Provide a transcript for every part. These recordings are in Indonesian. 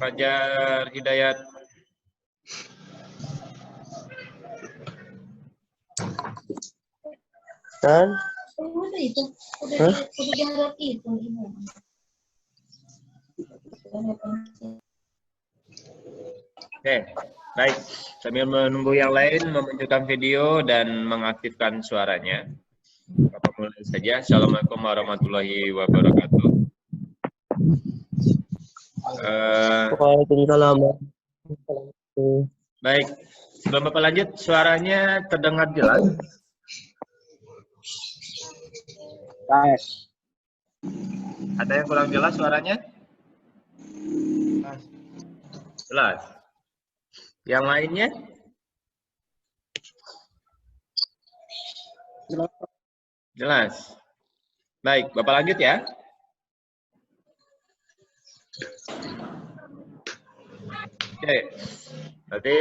Fajar Hidayat. Dan Oke, baik. Sambil menunggu yang lain memunculkan video dan mengaktifkan suaranya. Bapak mulai saja. Assalamualaikum warahmatullahi wabarakatuh. Waalaikumsalam. Baik, sebelum Bapak lanjut, suaranya terdengar jelas? Ada yang kurang jelas suaranya? Jelas. Yang lainnya? Jelas. Baik, Bapak lanjut ya. Oke, berarti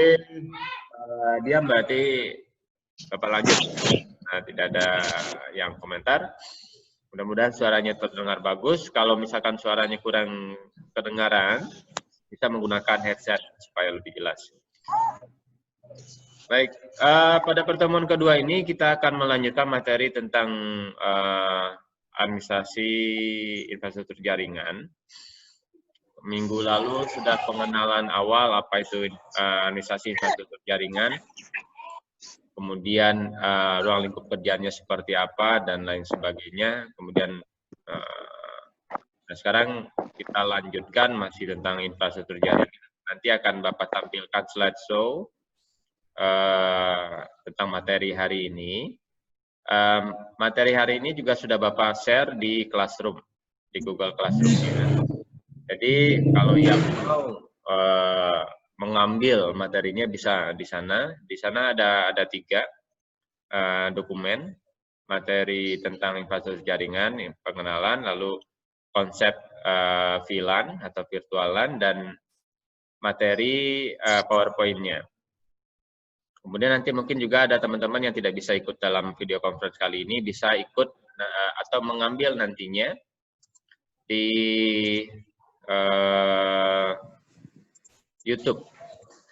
diam berarti Bapak lanjut. Nah, tidak ada yang komentar. Mudah-mudahan suaranya terdengar bagus. Kalau misalkan suaranya kurang kedengaran, bisa menggunakan headset supaya lebih jelas. Baik, pada pertemuan kedua ini kita akan melanjutkan materi tentang administrasi infrastruktur jaringan. Minggu lalu sudah pengenalan awal apa itu administrasi infrastruktur jaringan, kemudian ruang lingkup kerjanya seperti apa dan lain sebagainya. Kemudian nah sekarang kita lanjutkan masih tentang infrastruktur jaringan. Nanti akan Bapak tampilkan slideshow tentang materi hari ini. Materi hari ini juga sudah Bapak share di Classroom, di Google Classroom. Jadi kalau yang mau mengambil materinya bisa di sana. Di sana ada 3 dokumen, materi tentang infrastruktur jaringan, pengenalan, lalu konsep VLAN atau virtual LAN, dan materi PowerPoint-nya. Kemudian nanti mungkin juga ada teman-teman yang tidak bisa ikut dalam video conference kali ini, bisa ikut atau mengambil nantinya di YouTube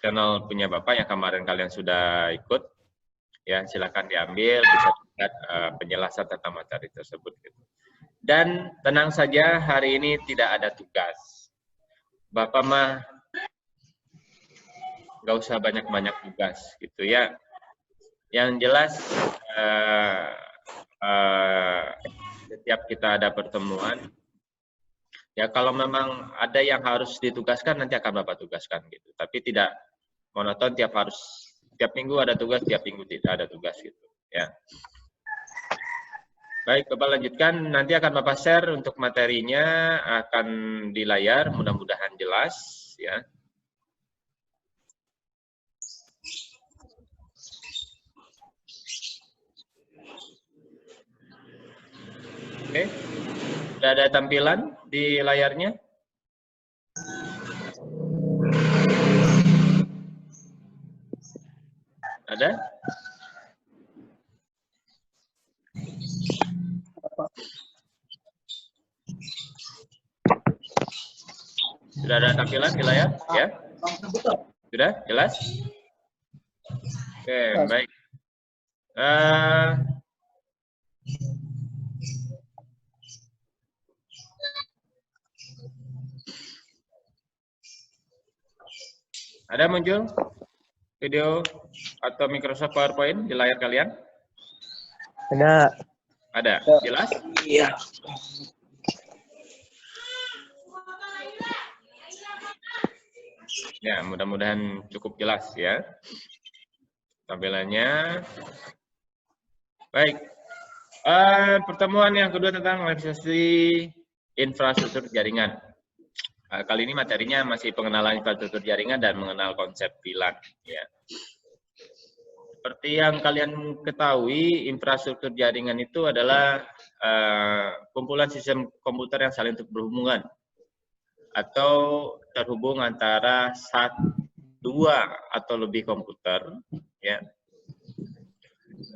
channel punya Bapak yang kemarin kalian sudah ikut, ya silakan diambil, bisa lihat penjelasan tentang materi tersebut. Dan tenang saja, hari ini tidak ada tugas. Bapak mah nggak usah banyak-banyak tugas, gitu ya. Yang jelas setiap kita ada pertemuan, ya kalau memang ada yang harus ditugaskan nanti akan Bapak tugaskan gitu. Tapi tidak monoton tiap minggu ada tugas, tiap minggu tidak ada tugas gitu ya. Baik, Bapak lanjutkan. Nanti akan Bapak share untuk materinya akan di layar, mudah-mudahan jelas ya. Oke. Sudah ada tampilan di layarnya? Ada? Sudah ada tampilan di layar? Ya? Sudah? Jelas? Oke, baik. Ada muncul video atau Microsoft PowerPoint di layar kalian? ada. Ada? Jelas? Iya. Ya, mudah-mudahan cukup jelas ya tampilannya. Baik, pertemuan yang kedua tentang administrasi infrastruktur jaringan. Kali ini materinya masih pengenalan infrastruktur jaringan dan mengenal konsep VLAN. Ya. Seperti yang kalian ketahui, infrastruktur jaringan itu adalah kumpulan sistem komputer yang saling berhubungan atau terhubung antara dua atau lebih komputer, ya,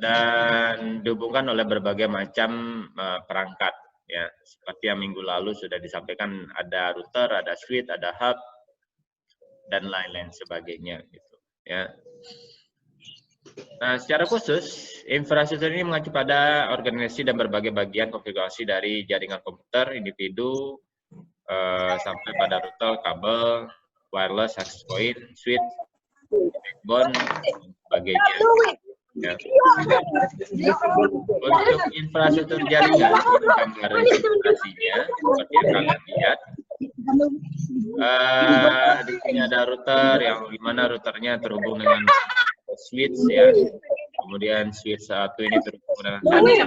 dan dihubungkan oleh berbagai macam perangkat. Ya, seperti yang minggu lalu sudah disampaikan, ada router, ada switch, ada hub, dan lain-lain sebagainya gitu ya. Nah, secara khusus infrastruktur ini mengacu pada organisasi dan berbagai bagian konfigurasi dari jaringan komputer, individu, sampai pada router, kabel, wireless, access point, switch, backbone, dan sebagainya. Ya. Untuk infrastruktur jaringan, ini gambar representasinya seperti yang kalian lihat. Di sini ada router yang dimana routernya terhubung dengan switch ya. Kemudian switch satu ini terhubung dengan kemudian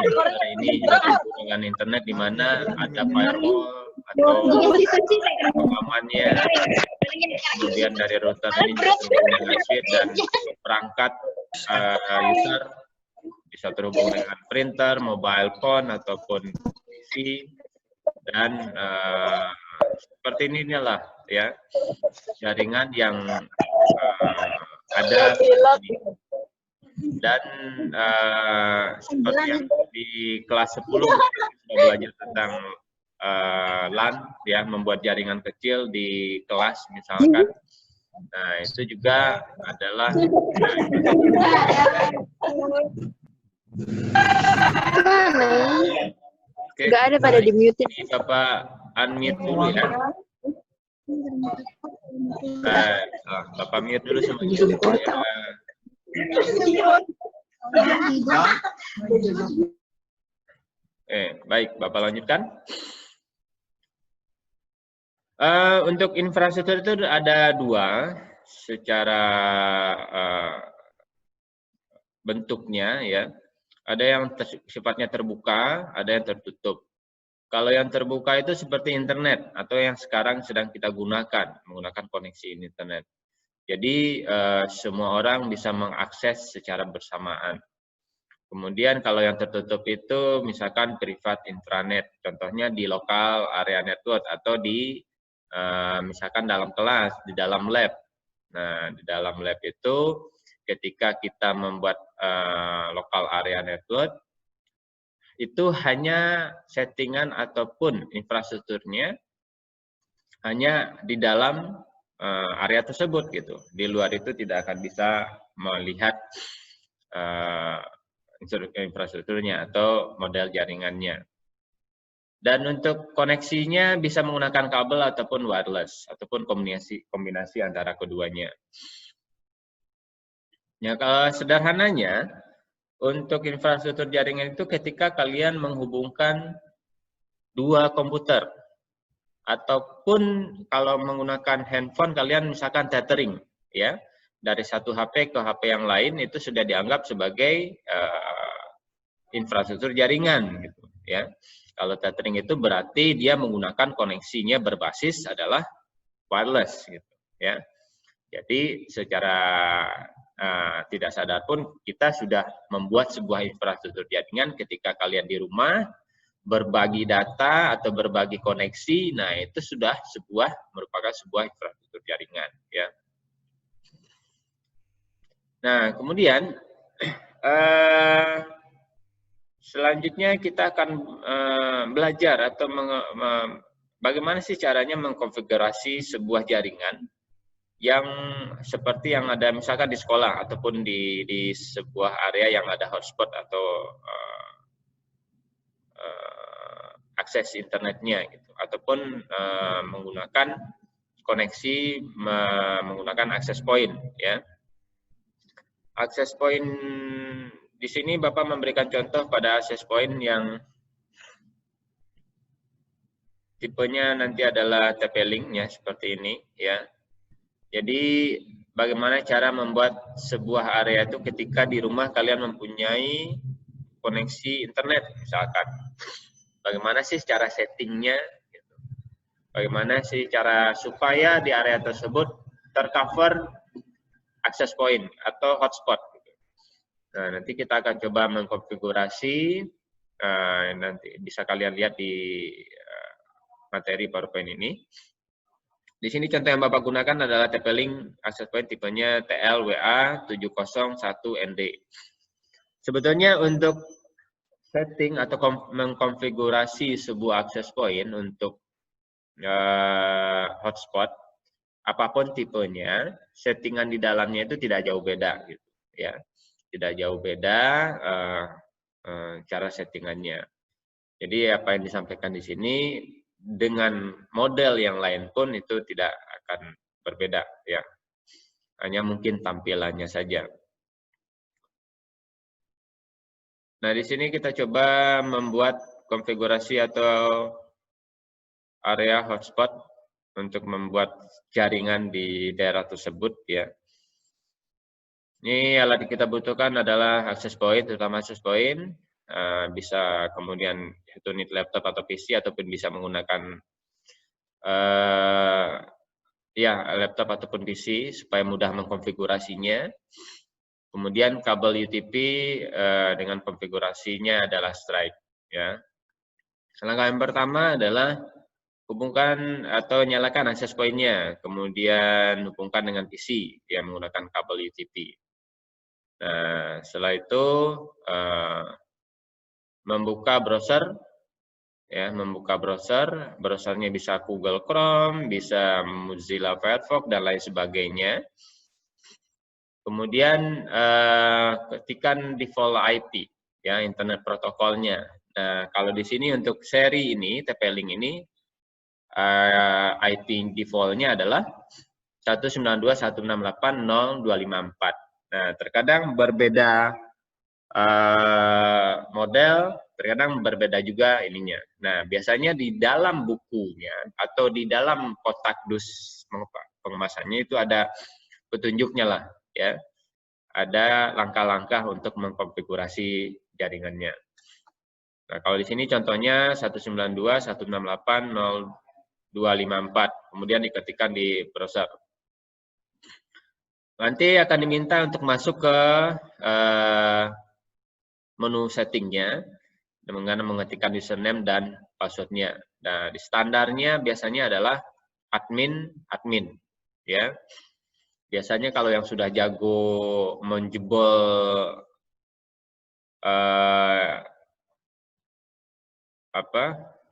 router ini juga terhubung dengan internet di mana ada firewall atau pengamannya. Kemudian dari router ini juga terhubung dengan switch dan perangkat user bisa terhubung dengan printer, mobile phone ataupun PC dan seperti inilah ya jaringan yang ada dan seperti yang di kelas 10 kita belajar tentang LAN ya, membuat jaringan kecil di kelas misalkan. Nah, itu juga adalah Oke, nggak ada pada di mute. ini Bapak unmute dulu ya. Bapak mute dulu semuanya. Baik, Bapak lanjutkan. Untuk infrastruktur itu ada dua secara bentuknya ya. Ada yang sifatnya terbuka, ada yang tertutup. Kalau yang terbuka itu seperti internet atau yang sekarang sedang kita gunakan, menggunakan koneksi internet. Jadi semua orang bisa mengakses secara bersamaan. Kemudian kalau yang tertutup itu misalkan privat intranet, contohnya di lokal area network atau di misalkan dalam kelas, di dalam lab. Nah, di dalam lab itu ketika kita membuat lokal area network, itu hanya settingan ataupun infrastrukturnya hanya di dalam area tersebut gitu. Di luar itu tidak akan bisa melihat infrastrukturnya atau model jaringannya. Dan untuk koneksinya bisa menggunakan kabel ataupun wireless ataupun kombinasi antara keduanya. Ya, kalau sederhananya untuk infrastruktur jaringan itu ketika kalian menghubungkan dua komputer ataupun kalau menggunakan handphone kalian misalkan tethering ya dari satu HP ke HP yang lain itu sudah dianggap sebagai infrastruktur jaringan gitu ya. Kalau tethering itu berarti dia menggunakan koneksinya berbasis adalah wireless gitu ya. Jadi secara tidak sadar pun kita sudah membuat sebuah infrastruktur jaringan ketika kalian di rumah berbagi data atau berbagi koneksi. Nah, itu sudah merupakan sebuah infrastruktur jaringan ya. Nah, kemudian selanjutnya kita akan belajar atau bagaimana sih caranya mengkonfigurasi sebuah jaringan yang seperti yang ada misalkan di sekolah ataupun di sebuah area yang ada hotspot atau akses internetnya gitu, ataupun menggunakan koneksi menggunakan access point ya. Access point di sini Bapak memberikan contoh pada access point yang tipenya nanti adalah TP-Link ya seperti ini ya. Jadi bagaimana cara membuat sebuah area itu ketika di rumah kalian mempunyai koneksi internet misalkan. Bagaimana sih cara settingnya? Bagaimana sih cara supaya di area tersebut tercover access point atau hotspot? Nah, nanti kita akan coba mengkonfigurasi, nanti bisa kalian lihat di materi PowerPoint ini. Di sini contoh yang Bapak gunakan adalah TP-Link access point tipenya TL-WA701ND. Sebetulnya untuk setting atau mengkonfigurasi sebuah access point untuk hotspot apapun tipenya, settingan di dalamnya itu tidak jauh beda gitu ya. Tidak jauh beda cara settingannya. Jadi apa yang disampaikan di sini dengan model yang lain pun itu tidak akan berbeda ya. Hanya mungkin tampilannya saja. Nah, di sini kita coba membuat konfigurasi atau area hotspot untuk membuat jaringan di daerah tersebut ya. Ini alat yang kita butuhkan adalah access point, terutama access point. Bisa kemudian unit laptop atau PC ataupun bisa menggunakan ya laptop ataupun PC supaya mudah mengkonfigurasinya. Kemudian kabel UTP dengan konfigurasinya adalah strike ya. Langkah yang pertama adalah hubungkan atau nyalakan access point-nya, kemudian hubungkan dengan PC yang menggunakan kabel UTP. Nah, setelah itu membuka browser, ya, membuka browser, browsernya bisa Google Chrome, bisa Mozilla Firefox dan lain sebagainya. Kemudian ketikkan default IP, ya, internet protokolnya. Nah, kalau di sini untuk seri ini, TP-Link ini, IP default-nya adalah 192.168.0.254. Nah, terkadang berbeda model, terkadang berbeda juga ininya. Nah, biasanya di dalam bukunya atau di dalam kotak dus pengemasannya itu ada petunjuknya lah, ya. Ada langkah-langkah untuk mengkonfigurasi jaringannya. Nah, kalau di sini contohnya 192.168.0.254, kemudian diketikkan di browser. Nanti akan diminta untuk masuk ke menu settingnya dengan mengetikkan username dan passwordnya. Nah, di standarnya biasanya adalah admin, ya. Biasanya kalau yang sudah jago menjebol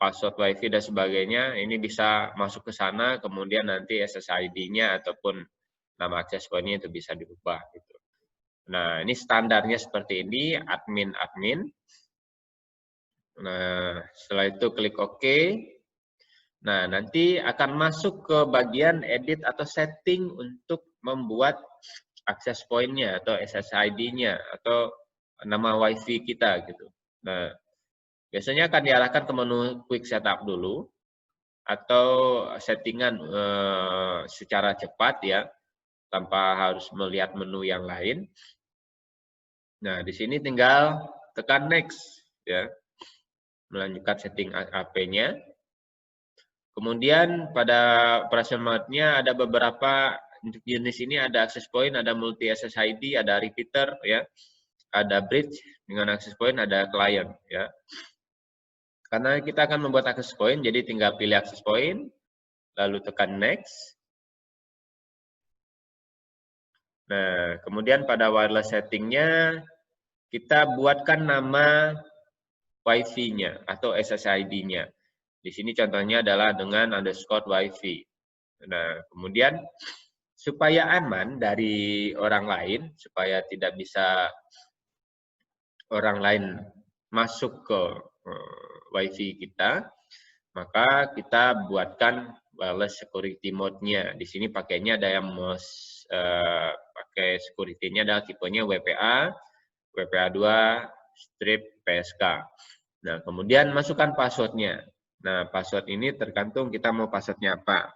password WiFi dan sebagainya, ini bisa masuk ke sana, kemudian nanti SSID-nya ataupun nama access point-nya itu bisa dirubah gitu. Nah, ini standarnya seperti ini, admin. Nah, setelah itu klik OK. Nah, nanti akan masuk ke bagian edit atau setting untuk membuat access point-nya atau SSID-nya atau nama WiFi kita gitu. Nah, biasanya akan diarahkan ke menu quick setup dulu atau settingan secara cepat ya, tanpa harus melihat menu yang lain. Nah, di sini tinggal tekan next ya. Melanjutkan setting AP-nya. Kemudian pada operational mode-nya ada beberapa untuk jenis ini, ada access point, ada multi SSID, ada repeater ya. Ada bridge dengan access point, ada client ya. Karena kita akan membuat access point, jadi tinggal pilih access point, lalu tekan next. Nah, kemudian pada wireless setting-nya kita buatkan nama WiFi-nya atau SSID-nya. Di sini contohnya adalah dengan underscore WiFi. Nah, kemudian supaya aman dari orang lain, supaya tidak bisa orang lain masuk ke WiFi kita, maka kita buatkan wireless security mode-nya. Di sini pakainya ada yang pakai security-nya adalah tipenya WPA, WPA2, strip PSK. Nah, kemudian masukkan password-nya. Nah, password ini tergantung kita mau password-nya apa.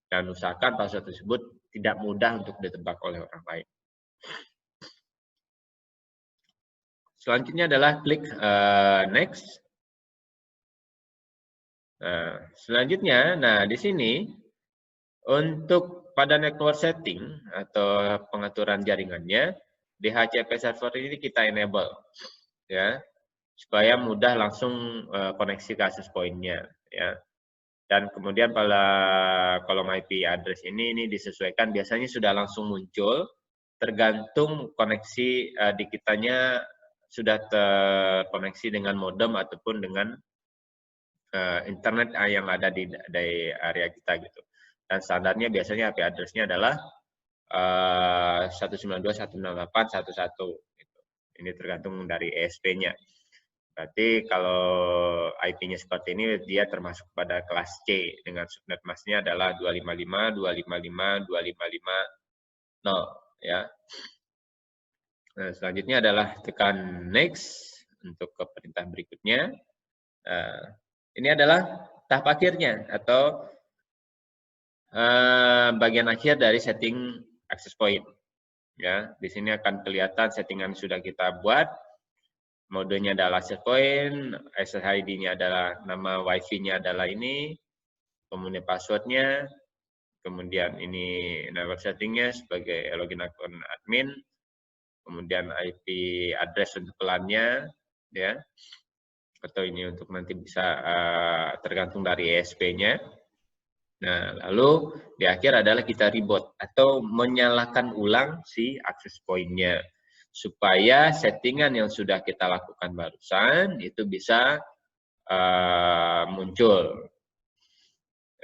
Dan usahakan password tersebut tidak mudah untuk ditebak oleh orang lain. Selanjutnya adalah klik next. Nah, selanjutnya, di sini untuk pada network setting atau pengaturan jaringannya, DHCP server ini kita enable, ya, supaya mudah langsung koneksi ke access point-nya, ya. Dan kemudian pada kolom IP address ini disesuaikan, biasanya sudah langsung muncul, tergantung koneksi di kitanya sudah terkoneksi dengan modem ataupun dengan internet yang ada di area kita gitu. Dan standarnya biasanya IP address-nya adalah 192.168.1.1. Gitu. Ini tergantung dari ESP-nya. Berarti kalau IP-nya seperti ini, dia termasuk pada kelas C dengan subnet masknya adalah 255.255.255.0 ya. Nah, selanjutnya adalah tekan next untuk ke perintah berikutnya. Ini adalah tahap akhirnya atau bagian akhir dari setting access point. Ya, di sini akan kelihatan settingan sudah kita buat. Modenya adalah access point, SSID-nya adalah nama WiFi-nya adalah ini, kemudian password-nya, kemudian ini network setting-nya sebagai login akun admin, kemudian IP address untuk LAN-nya, ya, atau ini untuk nanti bisa tergantung dari ESP-nya. Nah, lalu di akhir adalah kita reboot atau menyalakan ulang si access point-nya supaya settingan yang sudah kita lakukan barusan itu bisa muncul.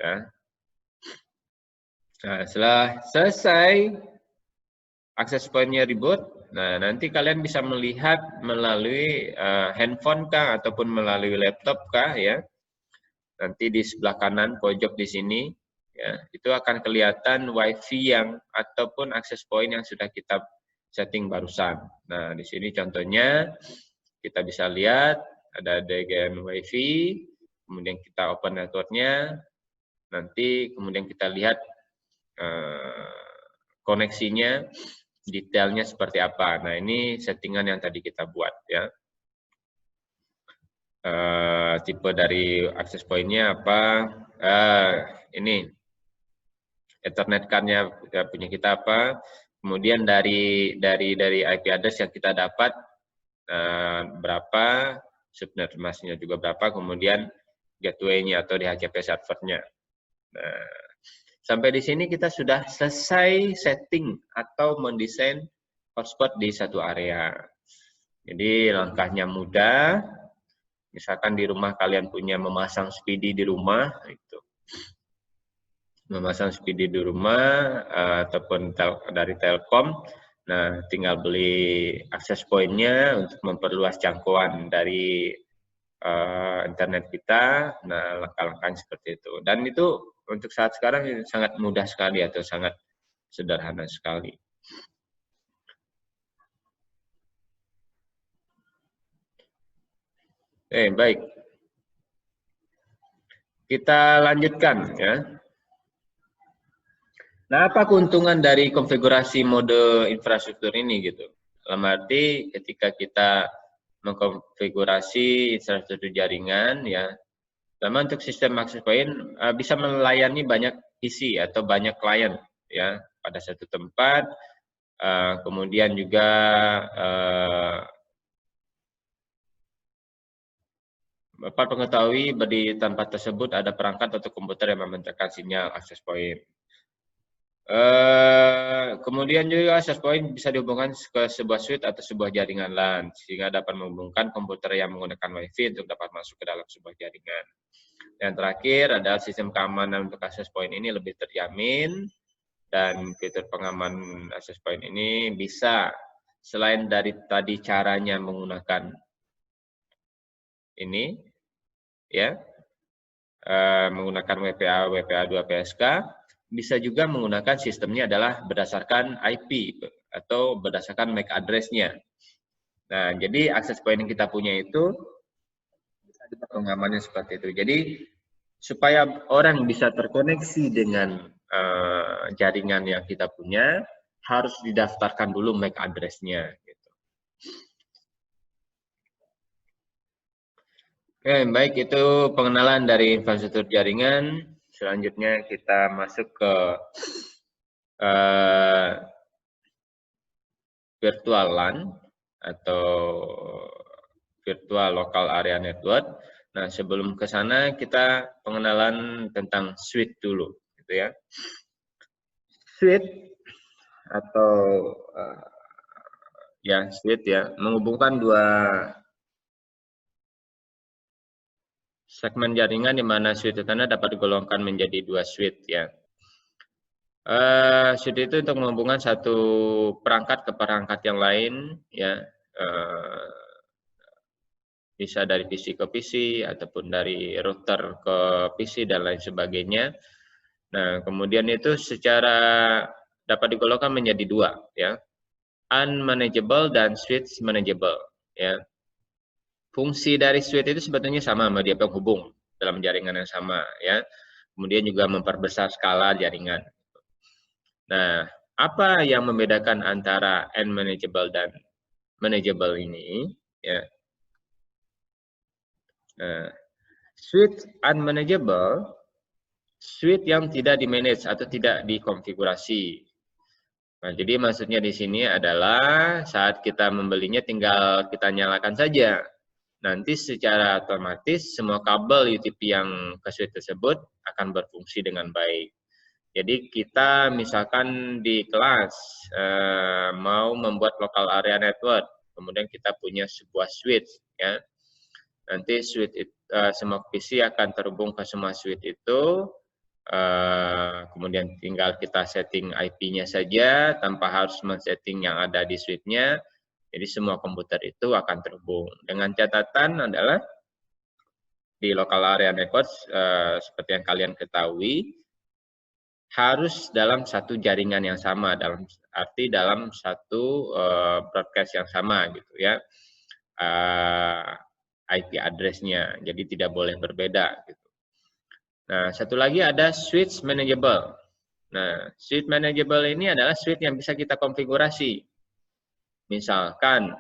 Ya. Nah, setelah selesai access point-nya reboot, nah nanti kalian bisa melihat melalui handphone kah ataupun melalui laptop kah ya. Nanti di sebelah kanan pojok di sini ya, itu akan kelihatan WiFi yang ataupun access point yang sudah kita setting barusan. Nah, di sini contohnya kita bisa lihat ada DGN WiFi, kemudian kita open network-nya, nanti kemudian kita lihat koneksinya, detailnya seperti apa. Nah, ini settingan yang tadi kita buat ya. Tipe dari access point-nya apa? Ini Ethernet card-nya punya kita apa? Kemudian dari IP address yang kita dapat berapa, subnet masknya juga berapa, kemudian gateway-nya atau DHCP server-nya. Nah, sampai di sini kita sudah selesai setting atau mendesain hotspot di satu area. Jadi langkahnya mudah. Misalkan di rumah kalian punya memasang Speedy di rumah, itu memasang Speedy di rumah ataupun dari Telkom. Nah, tinggal beli access point-nya untuk memperluas jangkauan dari internet kita. Nah, langkah-langkahnya seperti itu. Dan itu untuk saat sekarang sangat mudah sekali atau sangat sederhana sekali. Baik. Kita lanjutkan ya. Nah, apa keuntungan dari konfigurasi mode infrastruktur ini gitu? Dalam arti ketika kita mengkonfigurasi infrastruktur jaringan ya, sama untuk sistem access point bisa melayani banyak PC atau banyak klien ya pada satu tempat. Kemudian juga Bapak mengetahui di tempat tersebut ada perangkat atau komputer yang memancarkan sinyal access point. Kemudian juga access point bisa dihubungkan ke sebuah switch atau sebuah jaringan LAN sehingga dapat menghubungkan komputer yang menggunakan WiFi untuk dapat masuk ke dalam sebuah jaringan. Yang terakhir adalah sistem keamanan untuk access point ini lebih terjamin dan fitur pengaman access point ini bisa selain dari tadi caranya menggunakan ini ya menggunakan WPA2 PSK, bisa juga menggunakan sistemnya adalah berdasarkan IP atau berdasarkan MAC address-nya. Nah, jadi access point yang kita punya itu pengamannya seperti itu. Jadi supaya orang bisa terkoneksi dengan jaringan yang kita punya, harus didaftarkan dulu MAC address-nya. Gitu. Oke, baik itu pengenalan dari infrastruktur jaringan. Selanjutnya kita masuk ke virtual LAN atau virtual local area network. Nah, sebelum ke sana kita pengenalan tentang switch dulu, gitu ya. Switch atau switch ya menghubungkan dua segmen jaringan di mana switch tanda dapat digolongkan menjadi dua switch ya. Switch itu untuk menghubungkan satu perangkat ke perangkat yang lain, ya. Bisa dari PC ke PC ataupun dari router ke PC dan lain sebagainya. Nah, kemudian itu secara dapat digolongkan menjadi dua, ya. Unmanageable dan switch manageable, ya. Fungsi dari switch itu sebetulnya sama sama dia penghubung dalam jaringan yang sama, ya. Kemudian juga memperbesar skala jaringan. Nah, apa yang membedakan antara unmanageable dan manageable ini, ya? Nah, switch unmanageable, switch yang tidak di-manage atau tidak dikonfigurasi. Nah, jadi maksudnya di sini adalah saat kita membelinya tinggal kita nyalakan saja. Nanti secara otomatis semua kabel UTP yang ke switch tersebut akan berfungsi dengan baik. Jadi kita misalkan di kelas mau membuat local area network, kemudian kita punya sebuah switch, ya. Nanti switch semua PC akan terhubung ke semua switch itu. Kemudian tinggal kita setting IP-nya saja tanpa harus men-setting yang ada di switch-nya. Jadi semua komputer itu akan terhubung. Dengan catatan adalah di local area network seperti yang kalian ketahui harus dalam satu jaringan yang sama, dalam arti dalam satu broadcast yang sama gitu ya. IP address-nya. Jadi tidak boleh berbeda gitu. Nah, satu lagi ada switch manageable. Nah, switch manageable ini adalah switch yang bisa kita konfigurasi. Misalkan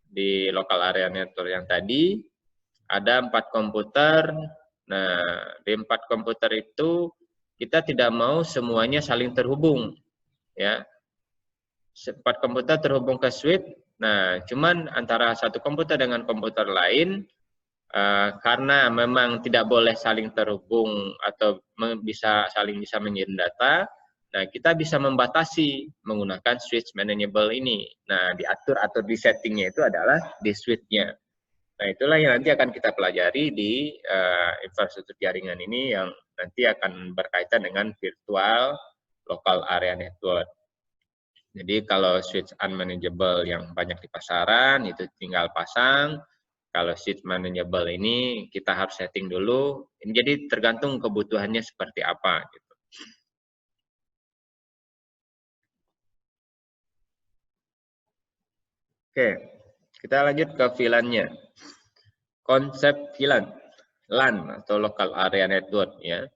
di local area network yang tadi ada 4 komputer. Nah, di 4 komputer itu kita tidak mau semuanya saling terhubung, ya. 4 komputer terhubung ke switch. Nah, cuman antara satu komputer dengan komputer lain karena memang tidak boleh saling terhubung atau bisa mengirim data, nah kita bisa membatasi menggunakan switch manageable ini. Nah, diatur atau di settingnya itu adalah di switch-nya. Nah, itulah yang nanti akan kita pelajari di infrastruktur jaringan ini yang nanti akan berkaitan dengan virtual local area network. Jadi kalau switch unmanageable yang banyak di pasaran itu tinggal pasang. Kalau switch manageable ini kita harus setting dulu. Ini jadi tergantung kebutuhannya seperti apa gitu. Oke, kita lanjut ke VLAN-nya. Konsep VLAN, LAN atau local area network ya.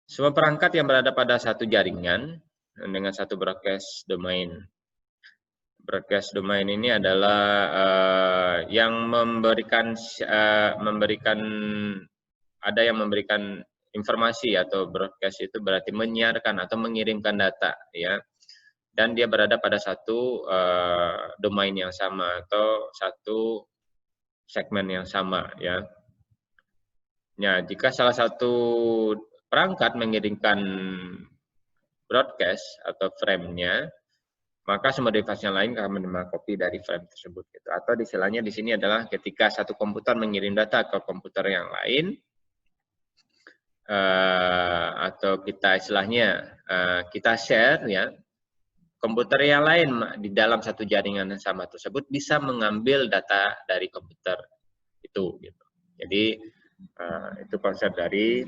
Semua perangkat yang berada pada satu jaringan dengan satu broadcast domain. Broadcast domain ini adalah yang memberikan informasi atau broadcast itu berarti menyiarkan atau mengirimkan data ya, dan dia berada pada satu domain yang sama atau satu segmen yang sama ya. Nah, jika salah satu perangkat mengirimkan broadcast atau frame-nya, maka semua device yang lain akan menerima kopi dari frame tersebut gitu. Atau istilahnya di sini adalah ketika satu komputer mengirim data ke komputer yang lain, atau kita istilahnya kita share ya, komputer yang lain di dalam satu jaringan yang sama tersebut bisa mengambil data dari komputer itu gitu. Jadi itu konsep dari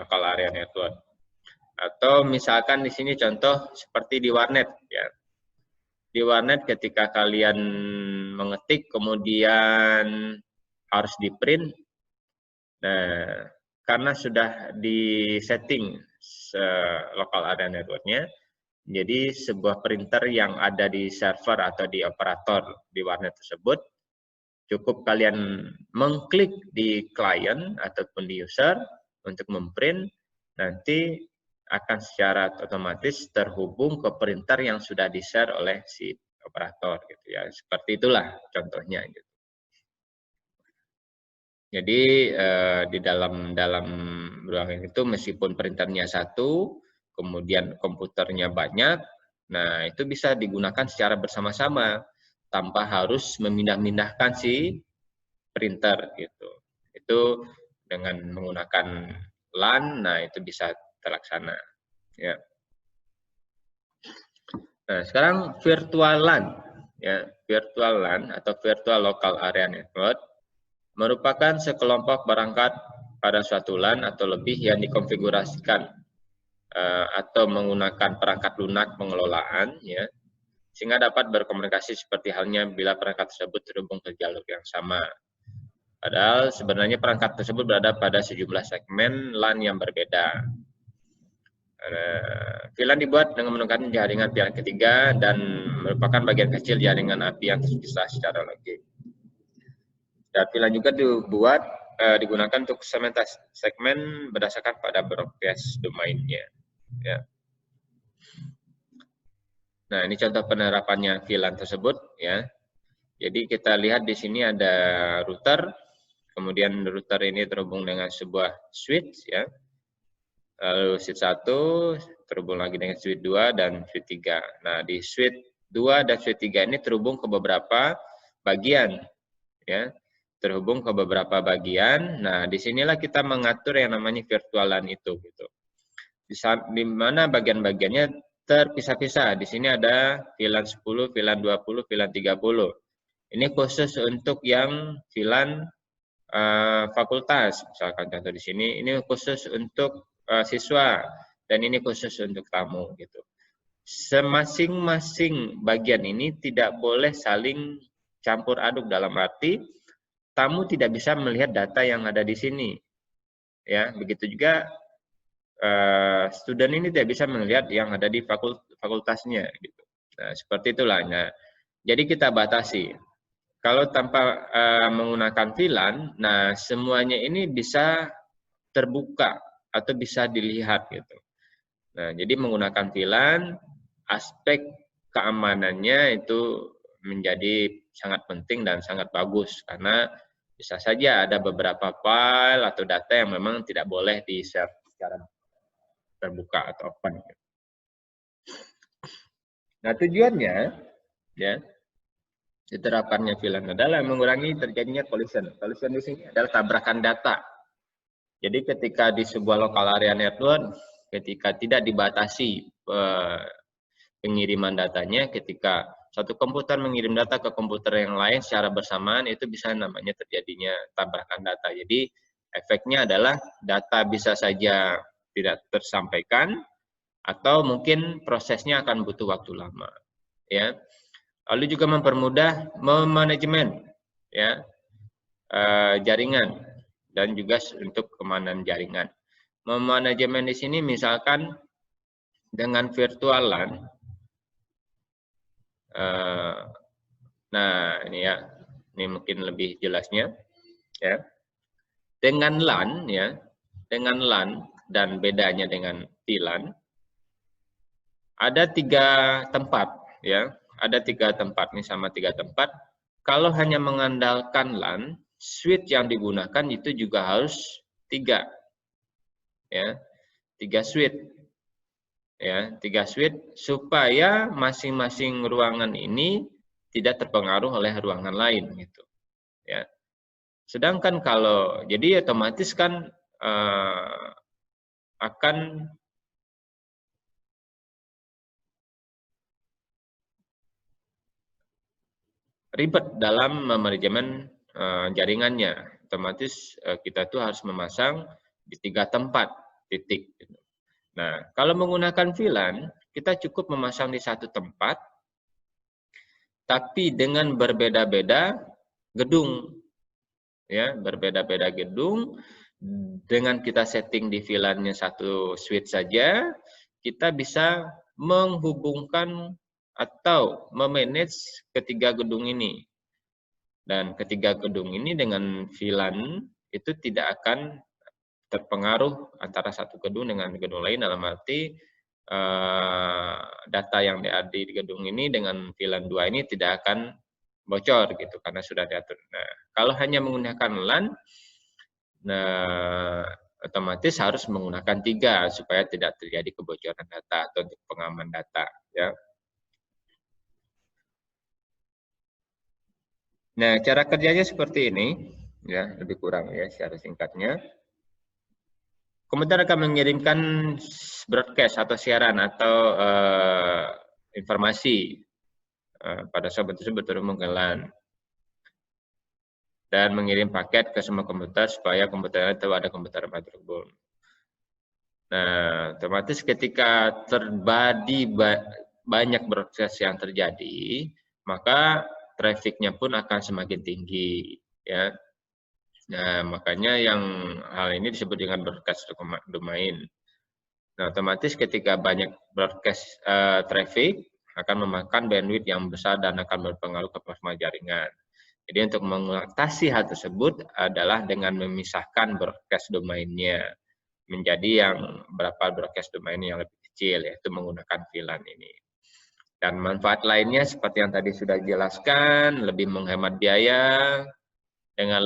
local area network. Atau misalkan di sini contoh seperti di warnet ya. Di warnet ketika kalian mengetik kemudian harus di print. Nah, karena sudah di setting local area network-nya, jadi sebuah printer yang ada di server atau di operator di warnet tersebut, cukup kalian mengklik di client ataupun di user untuk memprint, nanti akan secara otomatis terhubung ke printer yang sudah di-share oleh si operator gitu ya. Seperti itulah contohnya gitu. Jadi di dalam ruangan itu meskipun printernya satu, kemudian komputernya banyak, nah itu bisa digunakan secara bersama-sama tanpa harus memindah-mindahkan si printer gitu. Itu dengan menggunakan LAN, nah itu bisa terlaksana. Ya. Nah, sekarang virtual LAN, ya, virtual LAN atau virtual local area network merupakan sekelompok perangkat pada suatu LAN atau lebih yang dikonfigurasikan atau menggunakan perangkat lunak pengelolaan, ya, sehingga dapat berkomunikasi seperti halnya bila perangkat tersebut terhubung ke jalur yang sama. Padahal sebenarnya perangkat tersebut berada pada sejumlah segmen LAN yang berbeda. VLAN dibuat dengan menggunakan jaringan pihak ketiga dan merupakan bagian kecil jaringan API yang terpisah secara logik. Dan VLAN juga digunakan untuk segmen berdasarkan pada broadcast domainnya. Ya. Nah, ini contoh penerapannya VLAN tersebut, ya. Jadi kita lihat di sini ada router, kemudian router ini terhubung dengan sebuah switch, ya. Lalu switch 1 terhubung lagi dengan switch 2 dan switch 3. Nah, di switch 2 dan switch 3 ini terhubung ke beberapa bagian, ya. Terhubung ke beberapa bagian. Nah, disinilah kita mengatur yang namanya virtual LAN itu, gitu. Di mana bagian-bagiannya terpisah-pisah. Di sini ada VLAN 10, VLAN 20, VLAN 30. Ini khusus untuk yang VLAN fakultas, misalkan contoh di sini. Ini khusus untuk siswa dan ini khusus untuk tamu, gitu. Semasing-masing bagian ini tidak boleh saling campur aduk, dalam arti tamu tidak bisa melihat data yang ada di sini. Ya, begitu juga student ini tidak bisa melihat yang ada di fakultasnya, gitu. Nah, seperti itulah. Nah, jadi kita batasi. Kalau tanpa menggunakan VLAN, nah semuanya ini bisa terbuka atau bisa dilihat, gitu. Nah, jadi menggunakan VLAN, aspek keamanannya itu menjadi sangat penting dan sangat bagus, karena bisa saja ada beberapa file atau data yang memang tidak boleh di-share secara terbuka atau open. Nah, tujuannya, ya, diterapkannya VLAN adalah mengurangi terjadinya collision. Collision di sini adalah tabrakan data. Jadi ketika di sebuah local area network, ketika tidak dibatasi pengiriman datanya, ketika satu komputer mengirim data ke komputer yang lain secara bersamaan, itu bisa namanya terjadinya tabrakan data. Jadi efeknya adalah data bisa saja tidak tersampaikan, atau mungkin prosesnya akan butuh waktu lama, ya. Lalu juga mempermudah memanajemen, ya, jaringan dan juga untuk keamanan jaringan. Memanajemen di sini misalkan dengan virtual LAN. Nah, ini ya, ini mungkin lebih jelasnya, ya. Dengan LAN, ya, dengan LAN dan bedanya dengan VLAN. Ada 3 tempat, ya. Ada 3 tempat, ini sama 3 tempat. Kalau hanya mengandalkan LAN, switch yang digunakan itu juga harus 3, ya, 3 switch, ya, 3 switch supaya masing-masing ruangan ini tidak terpengaruh oleh ruangan lain, gitu, ya. Sedangkan kalau jadi otomatis kan akan ribet dalam manajemen jaringannya. Otomatis kita tuh harus memasang di 3 tempat titik. Nah, kalau menggunakan VLAN, kita cukup memasang di 1 tempat, tapi dengan berbeda-beda gedung, ya, berbeda-beda gedung. Dengan kita setting di VLAN-nya 1 switch saja, kita bisa menghubungkan atau memanage ketiga gedung ini. Dan ketiga gedung ini dengan VLAN itu tidak akan terpengaruh antara satu gedung dengan gedung lain, dalam arti data yang ada di gedung ini dengan VLAN 2 ini tidak akan bocor, gitu, karena sudah diatur. Nah, kalau hanya menggunakan LAN, nah otomatis harus menggunakan 3 supaya tidak terjadi kebocoran data atau untuk pengaman data, ya. Nah, cara kerjanya seperti ini, ya, lebih kurang, ya, secara singkatnya. Komputer akan mengirimkan broadcast atau siaran atau informasi pada software tersebut berhubung ke LAN dan mengirim paket ke semua komputer supaya komputer itu ada komputer terhubung. Nah, otomatis ketika terjadi banyak broadcast yang terjadi, maka trafficnya pun akan semakin tinggi, ya. Nah, makanya yang hal ini disebut dengan broadcast domain. Nah, otomatis ketika banyak broadcast traffic akan memakan bandwidth yang besar dan akan berpengaruh ke performa jaringan. Jadi untuk mengatasi hal tersebut adalah dengan memisahkan broadcast domainnya menjadi yang berapa broadcast domain yang lebih kecil, yaitu menggunakan VLAN ini. Dan manfaat lainnya seperti yang tadi sudah dijelaskan, lebih menghemat biaya. Dengan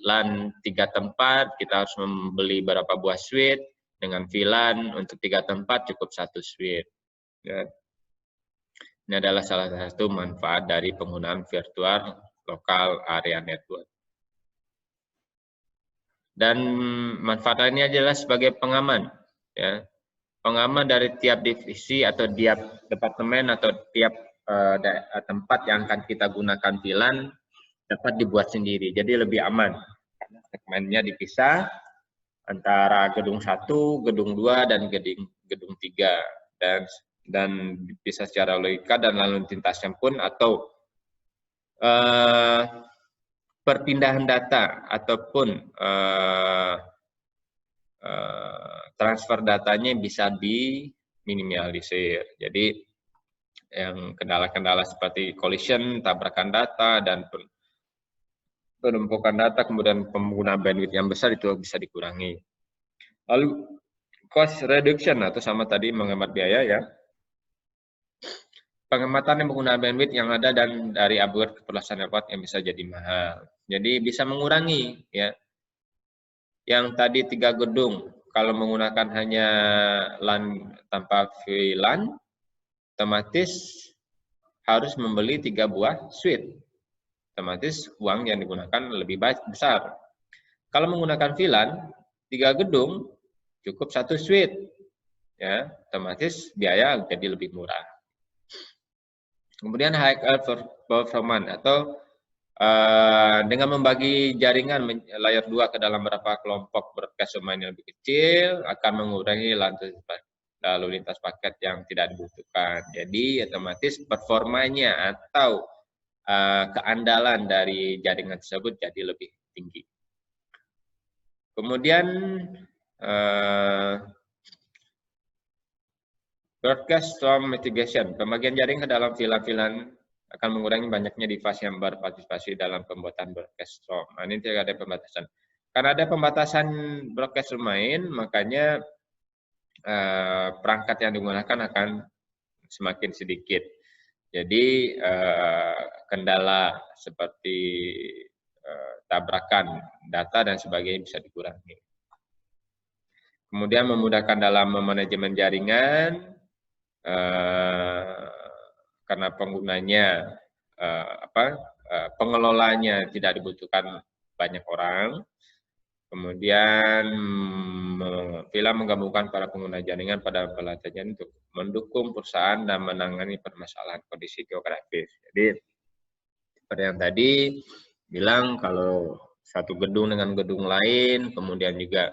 LAN 3 tempat, kita harus membeli berapa buah switch. Dengan VLAN untuk 3 tempat cukup 1 switch. Ya. Ini adalah salah satu manfaat dari penggunaan virtual local area network. Dan manfaat lainnya adalah sebagai pengaman. Ya. Pengaman dari tiap divisi atau tiap departemen atau tiap tempat yang akan kita gunakan VLAN dapat dibuat sendiri, jadi lebih aman. Karena segmennya dipisah antara gedung 1, gedung 2, dan gedung 3. Dan bisa secara logika dan lalu lintasnya pun atau perpindahan data ataupun transfer datanya bisa diminimalisir. Jadi yang kendala-kendala seperti collision, tabrakan data, dan penumpukan data, kemudian penggunaan bandwidth yang besar itu bisa dikurangi. Lalu cost reduction atau sama tadi menghemat biaya ya. Penghematan yang penggunaan bandwidth yang ada dan dari upgrade keperluan network yang bisa jadi mahal. Jadi bisa mengurangi ya. Yang tadi 3 gedung kalau menggunakan hanya LAN tanpa VLAN otomatis harus membeli 3 buah switch. Otomatis uang yang digunakan lebih besar. Kalau menggunakan VLAN, 3 gedung cukup 1 switch, ya, otomatis biaya jadi lebih murah. Kemudian high performance atau dengan membagi jaringan layer 2 ke dalam beberapa kelompok broadcast domain yang lebih kecil akan mengurangi lalu lintas paket yang tidak dibutuhkan. Jadi otomatis performanya atau keandalan dari jaringan tersebut jadi lebih tinggi. Kemudian broadcast storm mitigation, pembagian jaring ke dalam VLAN akan mengurangi banyaknya device yang berpartisipasi dalam pembuatan broadcast storm. Nah, ini tidak ada pembatasan. Karena ada pembatasan broadcast domain, makanya perangkat yang digunakan akan semakin sedikit. Jadi kendala seperti tabrakan data dan sebagainya bisa dikurangi. Kemudian memudahkan dalam manajemen jaringan karena penggunanya pengelolanya tidak dibutuhkan banyak orang. Kemudian VLAN menggabungkan para pengguna jaringan pada pelatihan untuk mendukung perusahaan dan menangani permasalahan kondisi geografis. Jadi seperti yang tadi bilang kalau satu gedung dengan gedung lain, kemudian juga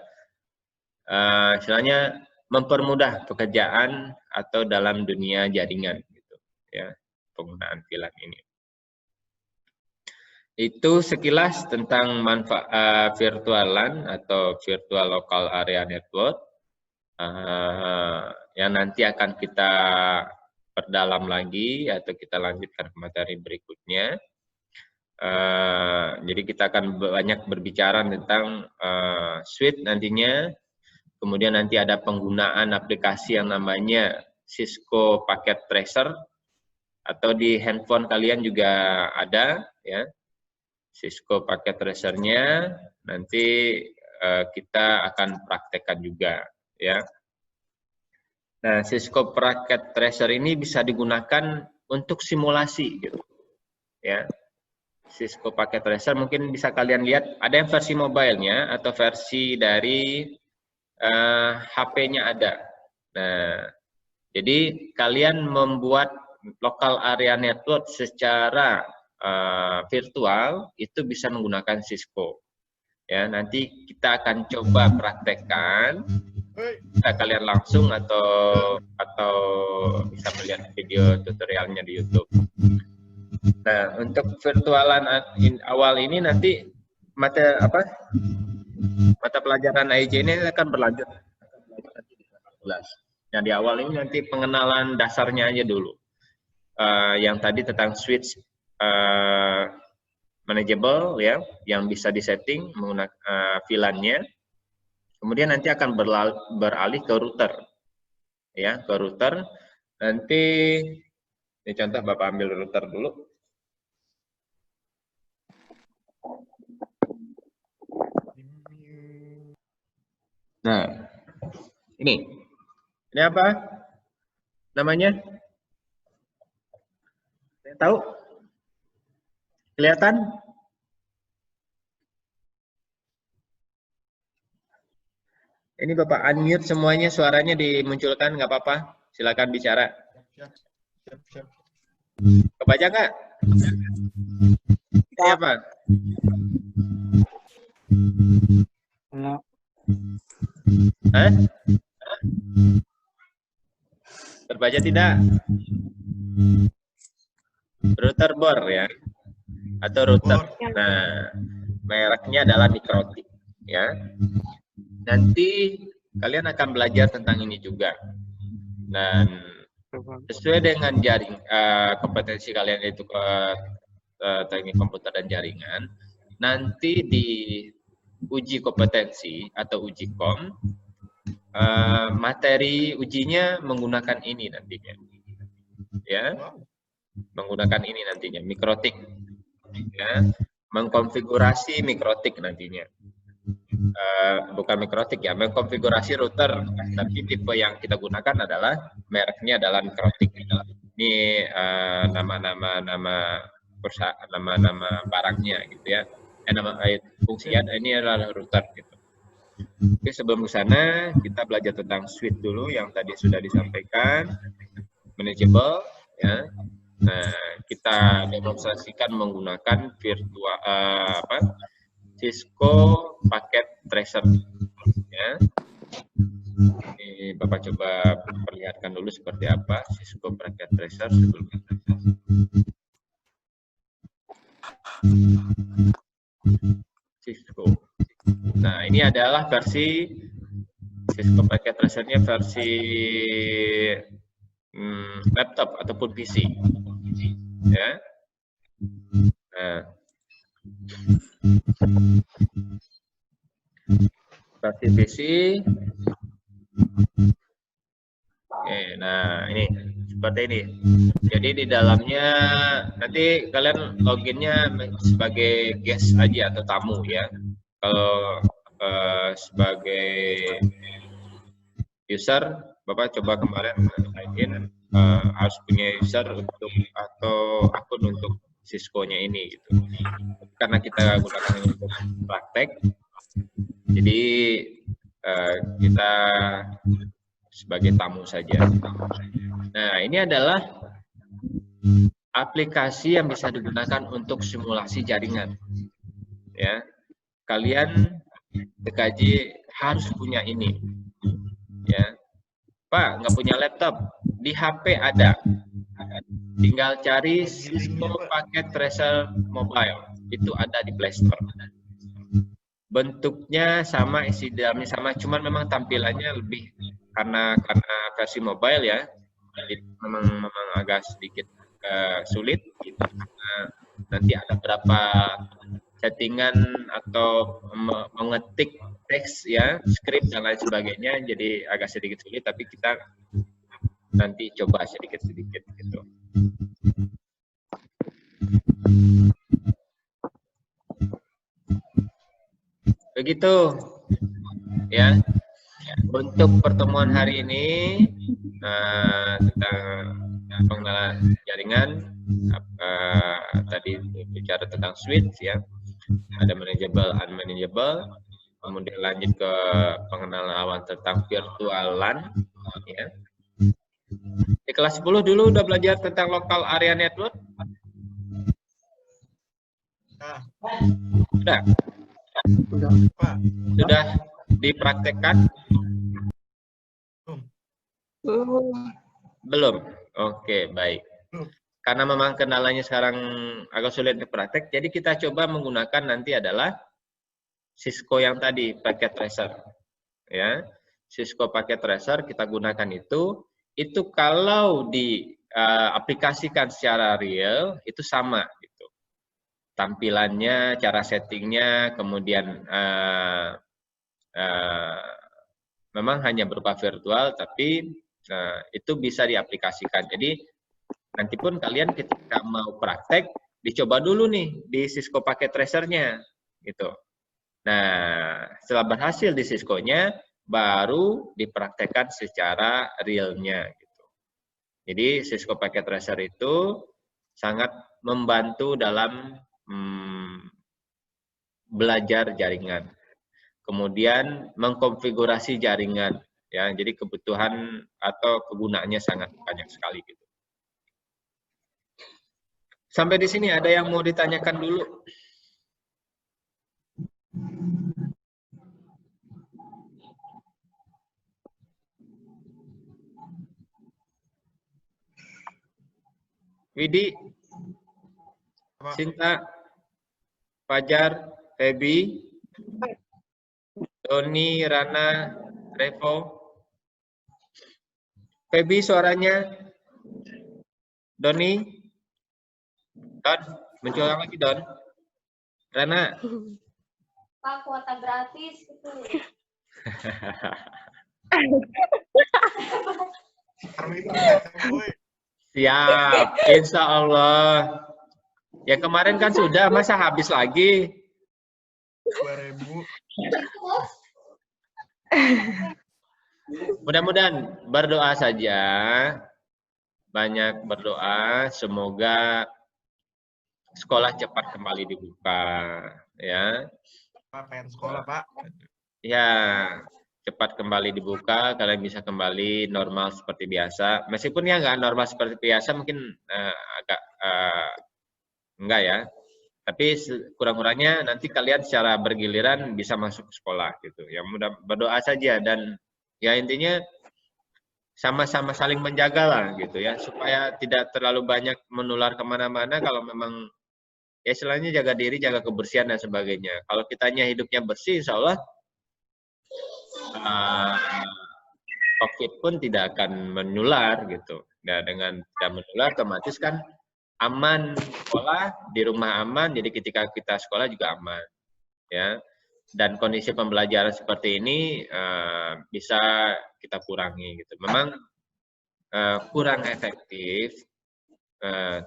istilahnya mempermudah pekerjaan atau dalam dunia jaringan, gitu ya, penggunaan VLAN ini. Itu sekilas tentang manfaat virtual LAN atau virtual local area network yang nanti akan kita perdalam lagi atau kita lanjutkan ke materi berikutnya. Jadi kita akan banyak berbicara tentang switch nantinya. Kemudian nanti ada penggunaan aplikasi yang namanya Cisco Packet Tracer atau di handphone kalian juga ada ya. Cisco Packet Tracer-nya nanti kita akan praktekkan juga ya. Nah, Cisco Packet Tracer ini bisa digunakan untuk simulasi gitu. Ya. Cisco Packet Tracer mungkin bisa kalian lihat ada yang versi mobile-nya atau versi dari HP-nya ada. Nah, jadi kalian membuat local area network secara virtual itu bisa menggunakan Cisco. Ya, nanti kita akan coba praktekkan. Bisa kalian langsung atau bisa melihat video tutorialnya di YouTube. Nah, untuk virtualan awal ini nanti mata pelajaran AIJ ini akan berlanjut. Nah, di awal ini nanti pengenalan dasarnya aja dulu. Yang tadi tentang switch manageable ya, yang bisa disetting menggunakan VLAN-nya. Kemudian nanti akan beralih ke router. Ya, ke router. Nanti ini contoh Bapak ambil router dulu. Nah, ini apa namanya? Tahu? Kelihatan? Ini Bapak unmute semuanya, suaranya dimunculkan, nggak apa-apa. Silakan bicara. Siap. Kebaca nggak? Ini apa? Hah? Terbaca tidak? Router bor ya, atau router. Nah, mereknya adalah Mikrotik ya. Nanti kalian akan belajar tentang ini juga. Dan sesuai dengan kompetensi kalian itu ke teknik komputer dan jaringan, nanti di uji kompetensi atau uji kom, materi ujinya menggunakan ini nantinya, ya, menggunakan ini nantinya, Mikrotik, ya, mengkonfigurasi Mikrotik nantinya. Bukan Mikrotik ya, mengkonfigurasi router, tapi tipe yang kita gunakan adalah mereknya adalah Mikrotik. Ini nama perusahaan, nama barangnya gitu ya, nama fungsinya ini adalah router gitu. Oke, sebelum ke sana kita belajar tentang switch dulu yang tadi sudah disampaikan, manageable ya. Nah, kita demonstrasikan menggunakan Cisco paket tracer ya. Ini Bapak coba perlihatkan dulu seperti apa Cisco paket tracer sebelumnya. Cisco. Nah, ini adalah versi Cisco paket tracernya versi laptop ataupun PC ya. Nah, versi PC. Oke, nah ini seperti ini. Jadi di dalamnya nanti kalian loginnya sebagai guest aja atau tamu ya. Kalau sebagai user, Bapak coba kemarin login harus punya user untuk atau akun untuk Cisco-nya ini gitu. Karena kita gunakan ini untuk praktek, jadi kita sebagai tamu saja. Nah, ini adalah aplikasi yang bisa digunakan untuk simulasi jaringan. Ya, kalian TKJ harus punya ini. Ya, Pak, nggak punya laptop, di HP ada. Tinggal cari Cisco paket tracer mobile, itu ada di Play Store. Bentuknya sama, isi dalamnya sama, cuman memang tampilannya lebih karena versi mobile ya, jadi memang agak sedikit sulit. Nanti ada beberapa settingan atau mengetik teks ya, script dan lain sebagainya, jadi agak sedikit sulit, tapi kita nanti coba sedikit-sedikit gitu. Begitu ya untuk pertemuan hari ini tentang pengenalan jaringan. Tadi bicara tentang switch ya, ada manageable, unmanageable. kemudian lanjut ke pengenalan awal tentang virtualan. Ya. Di kelas 10 dulu udah belajar tentang local area network? Sudah? Sudah dipraktekkan? Belum? Oke, baik. Karena memang kenalannya sekarang agak sulit untuk praktek, jadi kita coba menggunakan nanti adalah Cisco yang tadi, packet tracer. Ya, Cisco packet tracer kita gunakan itu kalau diaplikasikan secara real, itu sama. Gitu. Tampilannya, cara settingnya, kemudian memang hanya berupa virtual, tapi itu bisa diaplikasikan. Jadi nanti pun kalian ketika mau praktek, dicoba dulu nih di Cisco packet tracer-nya, gitu. Nah, setelah berhasil di Cisco-nya, baru dipraktekkan secara realnya, gitu. Jadi Cisco packet tracer itu sangat membantu dalam belajar jaringan. Kemudian mengkonfigurasi jaringan, ya. Jadi kebutuhan atau kegunaannya sangat banyak sekali, gitu. Sampai di sini ada yang mau ditanyakan dulu? Widi, Sinta, Fajar, Febi, Doni, Rana, Revo. Febi suaranya. Doni. Don, muncul lagi Don. Rana. Pak, kuota gratis itu. Siap, insya Allah. Ya kemarin kan sudah, masa habis lagi? 2000. Mudah-mudahan berdoa saja, banyak berdoa, semoga sekolah cepat kembali dibuka, ya. Pak, pengen sekolah, Pak. Ya, cepat kembali dibuka, kalian bisa kembali normal seperti biasa. Meskipun ya nggak normal seperti biasa, mungkin agak enggak ya. Tapi kurang-kurangnya nanti kalian secara bergiliran bisa masuk ke sekolah gitu. Ya mudah berdoa saja dan ya intinya sama-sama saling menjaga lah gitu ya supaya tidak terlalu banyak menular kemana-mana. Kalau memang ya istilahnya jaga diri, jaga kebersihan dan sebagainya. Kalau kitanya hidupnya bersih, insya Allah COVID pun tidak akan menular gitu. Nah dengan tidak menular otomatis kan aman sekolah, di rumah aman, jadi ketika kita sekolah juga aman, ya. Dan kondisi pembelajaran seperti ini bisa kita kurangi, gitu. Memang kurang efektif,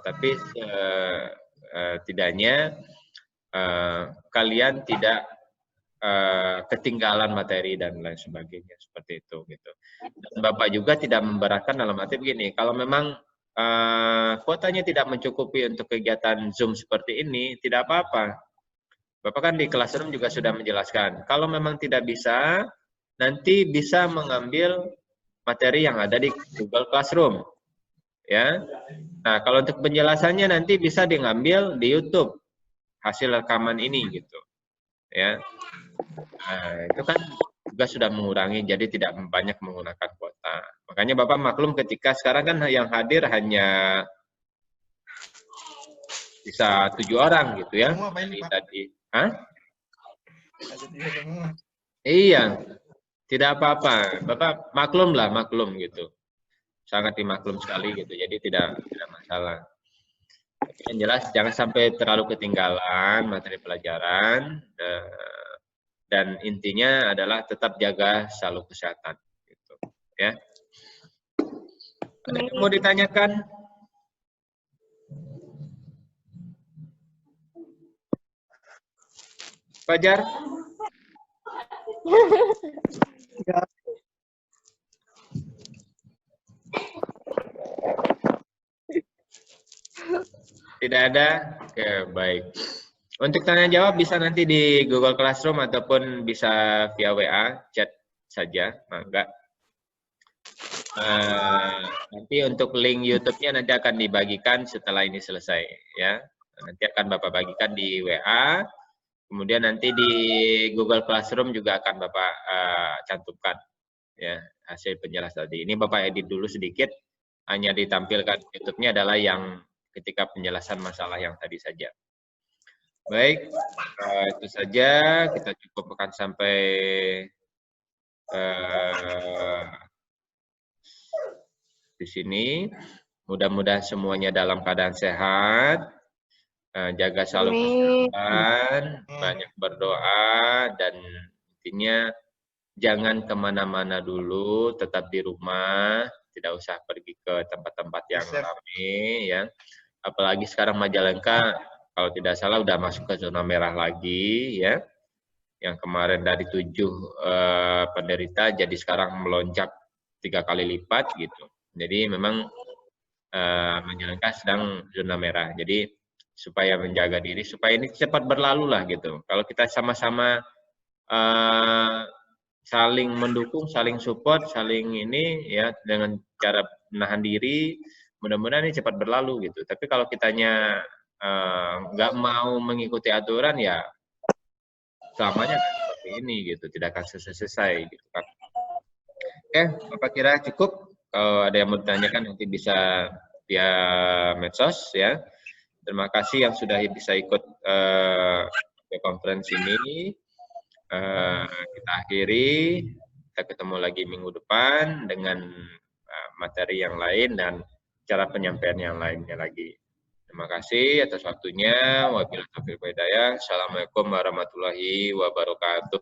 tapi setidaknya kalian tidak ketinggalan materi dan lain sebagainya, seperti itu, gitu. Dan Bapak juga tidak memberatkan dalam arti begini, kalau memang kuotanya tidak mencukupi untuk kegiatan Zoom seperti ini, tidak apa-apa. Bapak kan di Classroom juga sudah menjelaskan. Kalau memang tidak bisa, nanti bisa mengambil materi yang ada di Google Classroom. Ya. Nah, kalau untuk penjelasannya nanti bisa diambil di YouTube hasil rekaman ini gitu. Ya. Nah, itu kan juga sudah mengurangi, jadi tidak banyak menggunakan kuota. Makanya Bapak maklum ketika sekarang kan yang hadir hanya bisa 7 orang gitu ya. Semua, Pak, ini, Pak. Tadi. Hah? Semua. Iya, tidak apa-apa. Bapak maklum lah, maklum gitu. Sangat dimaklum sekali gitu, jadi tidak masalah. Yang jelas jangan sampai terlalu ketinggalan materi pelajaran. Dan intinya adalah tetap jaga selalu kesehatan. Gitu, ya. Ada yang mau ditanyakan? Fajar? Tidak ada? Oke, baik. Untuk tanya jawab bisa nanti di Google Classroom ataupun bisa via WA, chat saja, mangga. Nanti untuk link YouTube-nya nanti akan dibagikan setelah ini selesai, ya. Nanti akan Bapak bagikan di WA, kemudian nanti di Google Classroom juga akan Bapak cantumkan, ya, hasil penjelasan tadi. Ini Bapak edit dulu sedikit, hanya ditampilkan YouTube-nya adalah yang ketika penjelasan masalah yang tadi saja. Baik, itu saja, kita cukupkan sampai di sini. Mudah-mudahan semuanya dalam keadaan sehat, jaga selalu kesehatan, banyak berdoa, dan intinya jangan kemana-mana dulu, tetap di rumah, tidak usah pergi ke tempat-tempat yang ramai, ya. Apalagi sekarang Majalengka, kalau tidak salah udah masuk ke zona merah lagi, ya. Yang kemarin dari 7 penderita, jadi sekarang melonjak 3 kali lipat gitu. Jadi memang Majalengka sedang zona merah. Jadi supaya menjaga diri, supaya ini cepat berlalu lah gitu. Kalau kita sama-sama saling mendukung, saling support, saling ini ya dengan cara menahan diri, mudah-mudahan ini cepat berlalu gitu. Tapi kalau kitanya nggak mau mengikuti aturan ya selamanya kan seperti ini gitu, tidak akan selesai gitu kan. Oke, Bapak kira cukup. Kalau ada yang mau ditanyakan nanti bisa via medsos ya. Terima kasih yang sudah bisa ikut konferensi ini. Kita akhiri, kita ketemu lagi minggu depan dengan materi yang lain dan cara penyampaian yang lainnya lagi. Terima kasih atas waktunya. Wabillahi taufiq wal hidayah. Assalamualaikum warahmatullahi wabarakatuh.